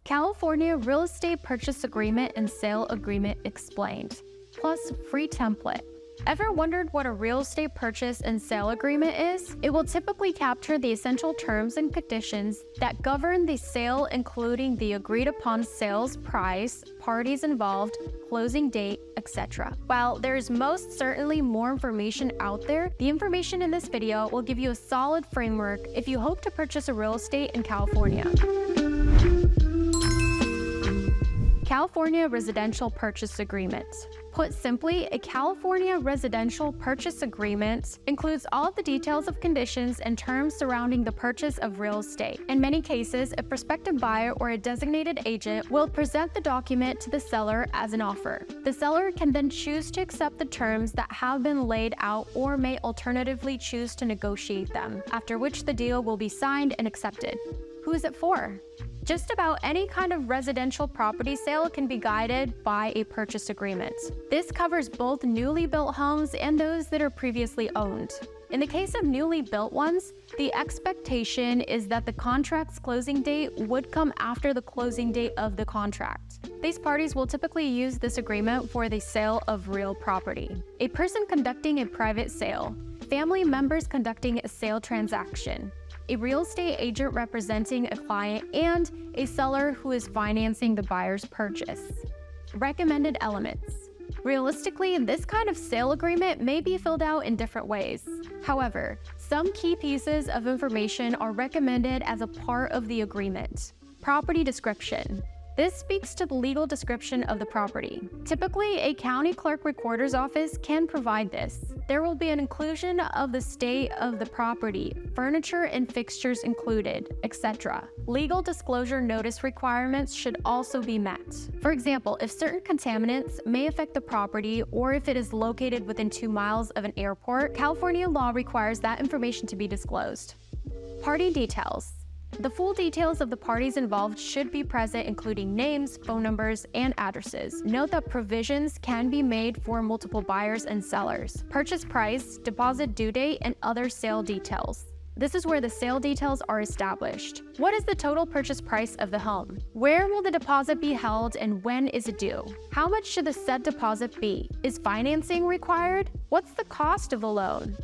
California Real Estate Purchase Agreement and Sale Agreement Explained, plus free template. Ever wondered what a real estate purchase and sale agreement is? It will typically capture the essential terms and conditions that govern the sale, including the agreed upon sales price, parties involved, closing date, etc. While there is most certainly more information out there, the information in this video will give you a solid framework if you hope to purchase a real estate in California. California Residential Purchase Agreement. Put simply, a California Residential Purchase Agreement includes all of the details of conditions and terms surrounding the purchase of real estate. In many cases, a prospective buyer or a designated agent will present the document to the seller as an offer. The seller can then choose to accept the terms that have been laid out or may alternatively choose to negotiate them, after which the deal will be signed and accepted. Who is it for? Just about any kind of residential property sale can be guided by a purchase agreement. This covers both newly built homes and those that are previously owned. In the case of newly built ones, the expectation is that the contract's closing date would come after the closing date of the contract. These parties will typically use this agreement for the sale of real property. A person conducting a private sale, family members conducting a sale transaction, a real estate agent representing a client, and a seller who is financing the buyer's purchase. Recommended elements. Realistically, this kind of sale agreement may be filled out in different ways. However, some key pieces of information are recommended as a part of the agreement. Property description. This speaks to the legal description of the property. Typically, a county clerk recorder's office can provide this. There will be an inclusion of the state of the property, furniture and fixtures included, etc. Legal disclosure notice requirements should also be met. For example, if certain contaminants may affect the property or if it is located within 2 miles of an airport, California law requires that information to be disclosed. Party details. The full details of the parties involved should be present, including names, phone numbers, and addresses. Note that provisions can be made for multiple buyers and sellers. Purchase price, deposit due date, and other sale details. This is where the sale details are established. What is the total purchase price of the home? Where will the deposit be held and when is it due? How much should the said deposit be? Is financing required? What's the cost of the loan?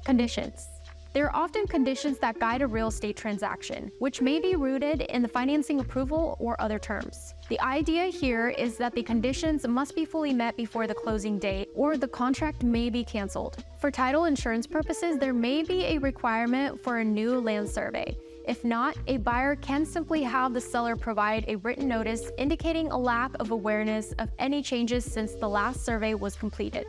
Conditions. There are often conditions that guide a real estate transaction, which may be rooted in the financing approval or other terms. The idea here is that the conditions must be fully met before the closing date, or the contract may be canceled. For title insurance purposes, there may be a requirement for a new land survey. If not, a buyer can simply have the seller provide a written notice indicating a lack of awareness of any changes since the last survey was completed.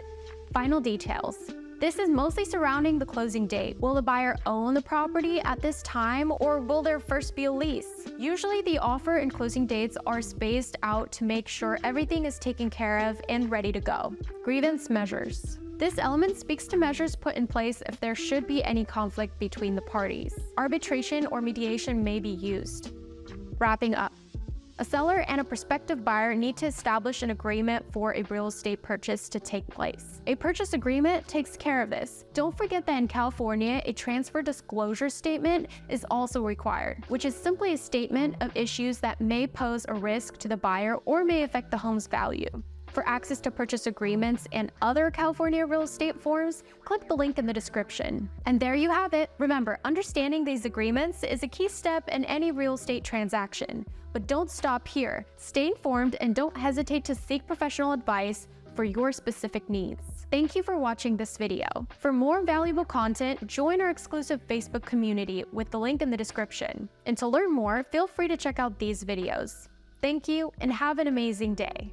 Final details. This is mostly surrounding the closing date. Will the buyer own the property at this time, or will there first be a lease? Usually the offer and closing dates are spaced out to make sure everything is taken care of and ready to go. Grievance measures. This element speaks to measures put in place if there should be any conflict between the parties. Arbitration or mediation may be used. Wrapping up. A seller and a prospective buyer need to establish an agreement for a real estate purchase to take place. A purchase agreement takes care of this. Don't forget that in California, a transfer disclosure statement is also required, which is simply a statement of issues that may pose a risk to the buyer or may affect the home's value. For access to purchase agreements and other California real estate forms, click the link in the description. And there you have it. Remember, understanding these agreements is a key step in any real estate transaction. But don't stop here. Stay informed and don't hesitate to seek professional advice for your specific needs. Thank you for watching this video. For more valuable content, join our exclusive Facebook community with the link in the description. And to learn more, feel free to check out these videos. Thank you and have an amazing day.